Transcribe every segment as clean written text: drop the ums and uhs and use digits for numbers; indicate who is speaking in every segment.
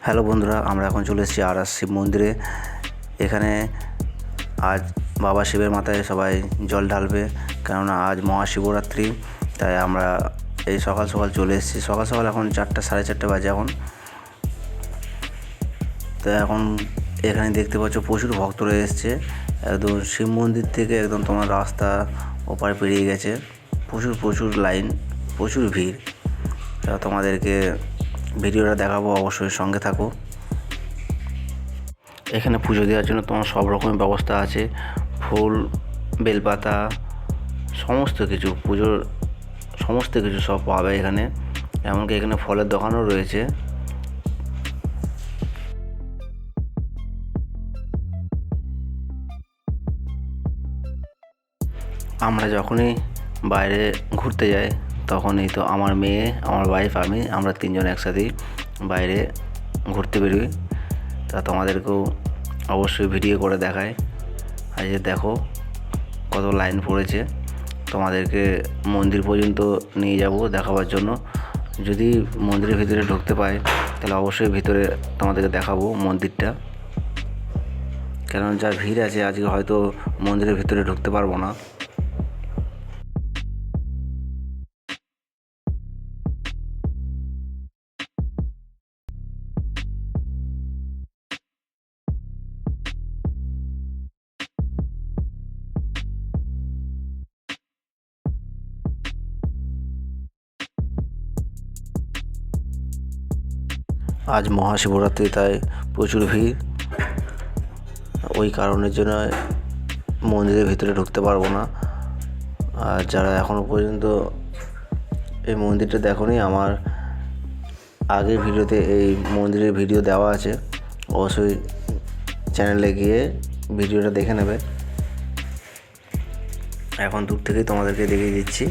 Speaker 1: Hello বন্ধুরা, আমরা এখন চলে এসেছি আরাস শিব মন্দিরে। এখানে আজ বাবা শিবের মাথায় সবাই জল ঢালবে, কেননা আজ মহাশিবরাত্রি। তাই আমরা এই সকাল সকাল চলে এসেছি। সকাল সকাল এখন 4টা, সাড়ে 4টে বাজে এখন। তো এখন এখানে দেখতে পাচ্ছ প্রচুর ভক্তরা এসছে। একদম শিব মন্দির থেকে একদম তোমার রাস্তা ওপারে পেরিয়ে গেছে। প্রচুর প্রচুর লাইন, প্রচুর ভিড়। তা তোমাদেরকে ভিডিওটা দেখাবো, অবশ্যই সঙ্গে থাকো। এখানে পুজো দেওয়ার জন্য তোমার সব রকমের ব্যবস্থা আছে। ফুল, বেলপাতা, সমস্ত কিছু, পুজোর সমস্ত কিছু সব পাবে এখানে। এমনকি এখানে ফলের দোকানও রয়েছে। আমরা যখনই বাইরে ঘুরতে যাই তখনই তো আমার মেয়ে, আমার ওয়াইফ, আমরা তিনজন একসাথেই বাইরে ঘুরতে বেরোই। তা তোমাদেরকেও অবশ্যই ভিডিও করে দেখায়। আর যে দেখো কত লাইন পড়েছে। তোমাদেরকে মন্দির পর্যন্ত নিয়ে যাব দেখাবার জন্য। যদি মন্দিরের ভিতরে ঢুকতে পাই তাহলে অবশ্যই ভিতরে তোমাদেরকে দেখাবো মন্দিরটা। কারণ যা ভিড় আছে আজকে হয়তো মন্দিরের ভিতরে ঢুকতে পারবো না। আজ মহাশিবরাত্রি, তাই প্রচুর ভিড়। ওই কারণের জন্য মন্দিরের ভিতরে ঢুকতে পারবো না। আর যারা এখনও পর্যন্ত এই মন্দিরটা দেখোনি, আমার আগের ভিডিওতে এই মন্দিরের ভিডিও দেওয়া আছে, অবশ্যই চ্যানেলে গিয়ে ভিডিওটা দেখে নেবে। এখন দূর থেকেই তোমাদেরকে দেখিয়ে দিচ্ছি।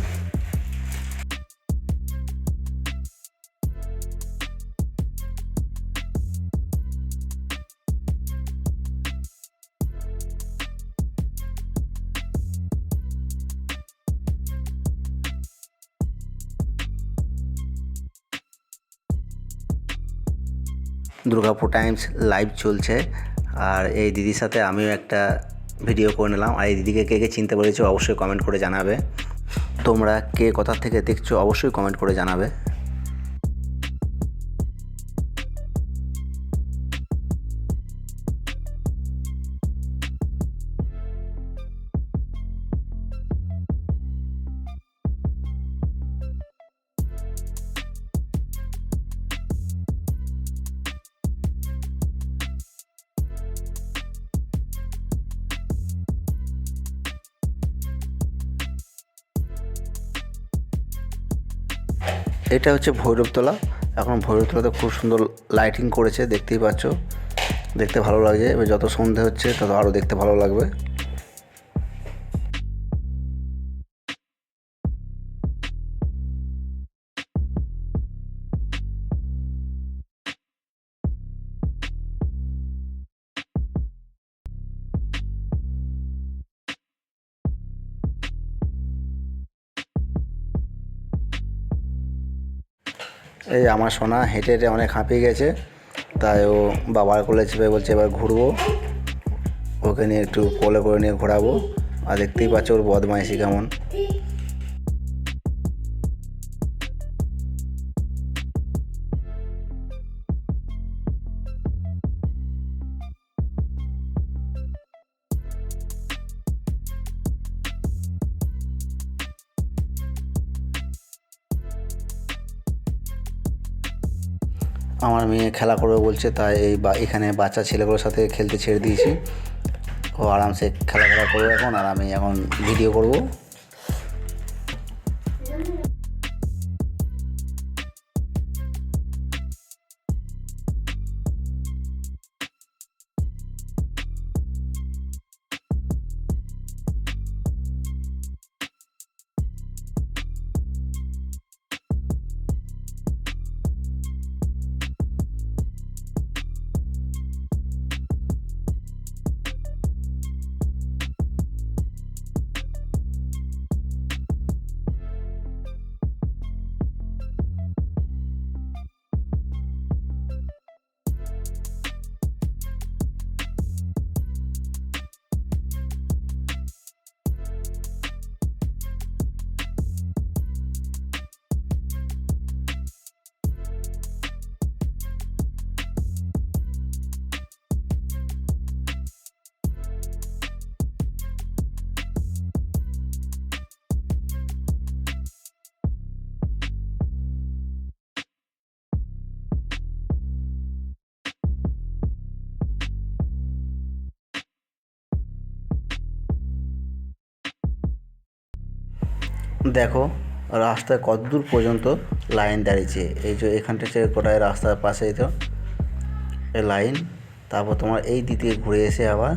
Speaker 1: দুর্গাপুর টাইমস লাইভ চলছে, আর এই দিদির সাথে আমিও একটা ভিডিও করে নিলাম। আর এই দিদিকে কে কে চিনতে পেরেছো অবশ্যই কমেন্ট করে জানাবে। তোমরা কে কোথা থেকে দেখছো অবশ্যই কমেন্ট করে জানাবে। এটা হচ্ছে ভৈরবতলা। এখন ভৈরবতলাতে খুব সুন্দর লাইটিং করেছে, দেখতেই পাচ্ছ। দেখতে ভালো লাগছে। এবার যত সন্ধে হচ্ছে তত আরও দেখতে ভালো লাগবে। এই আমার সোনা হেঁটে হেঁটে অনেক হাঁপিয়ে গেছে, তাই ও বাবার কোলে চেপে বলছে এবার ঘুরবো। ওকে নিয়ে একটু কোলে করে নিয়ে ঘোরাবো। আর দেখতেই পাচ্ছ ওর বদমাইশি কেমন। আমার মেয়ে খেলা করবে বলছে, তাই এখানে বাচ্চা ছেলেগুলোর সাথে খেলতে ছেড়ে দিয়েছি। ও আরামসে খেলাধুলা করবে এখন, আর আমি এখন ভিডিও করব। দেখো রাস্তায় কত দূর পর্যন্ত লাইন দাঁড়িয়েছে। এই যে এখানটা হচ্ছে গোটায় রাস্তার পাশেই তো এই লাইন। তারপর তোমার এই দিক থেকে ঘুরে এসে আবার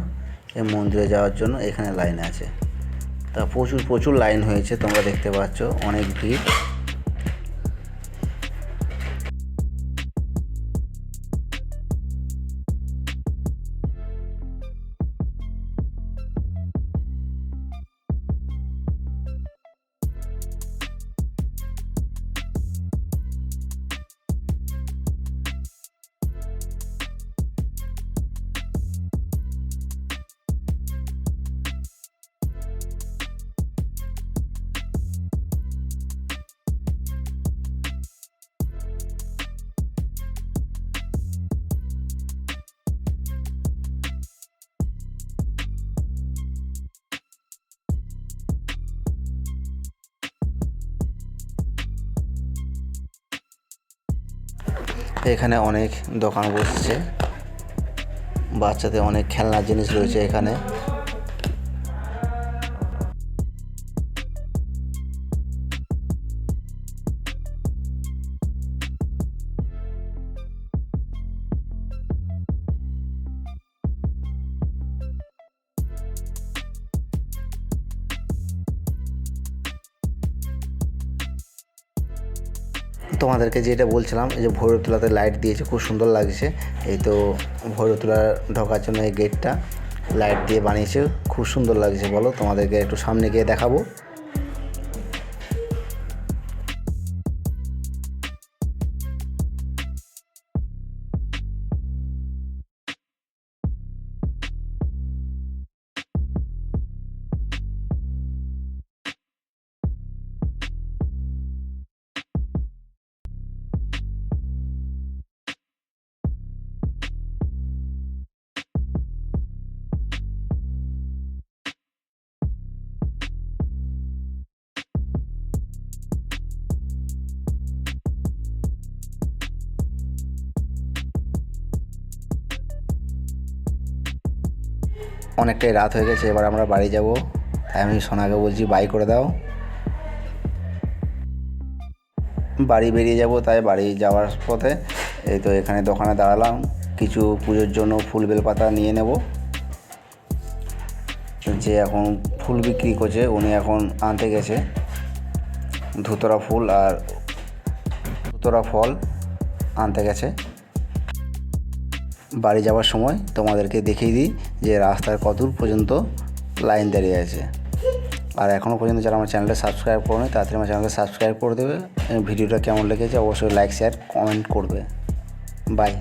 Speaker 1: এই মন্দিরে যাওয়ার জন্য এখানে লাইন আছে। তা প্রচুর প্রচুর লাইন হয়েছে, তোমরা দেখতে পাচ্ছ অনেক ভিড়। এখানে অনেক দোকান বসছে, বাচ্চাদের অনেক খেলনার জিনিস রয়েছে এখানে। তোমাদেরকে যেটা বলছিলাম, এই যে ভৈরবতলাতে লাইট দিয়েছে, খুব সুন্দর লাগছে। এই তো ভৈরবতলা ঢোকার জন্য এই গেটটা লাইট দিয়ে বানিয়েছে, খুব সুন্দর লাগছে। বলো, তোমাদেরকে একটু সামনে গিয়ে দেখাবো। অনেকটাই রাত হয়ে গেছে, এবার আমরা বাড়ি যাব। তাই আমি সোনাকে বলছি বাই করে দাও। বাড়ি বেরিয়ে যাব, তাই বাড়ি যাওয়ার পথে এই তো এখানে দোকানে দাঁড়ালাম, কিছু পুজোর জন্য ফুল বেলপাতা নিয়ে নেব। যে এখন ফুল বিক্রি করছে উনি এখন আনতে গেছে ধুতরা ফুল আর ধুতরা ফল আনতে গেছে। বাড়ি যাওয়ার সময় তোমাদেরকে দেখিয়ে দিই যে রাস্তার কত দূর পর্যন্ত লাইন দাঁড়িয়ে আছে। আর এখনও পর্যন্ত যারা আমার চ্যানেলটা সাবস্ক্রাইব করোনি তাড়াতাড়ি আমার চ্যানেলটা সাবস্ক্রাইব করে দেবে। ভিডিওটা কেমন লেগেছে অবশ্যই লাইক শেয়ার কমেন্ট করবে। বাই।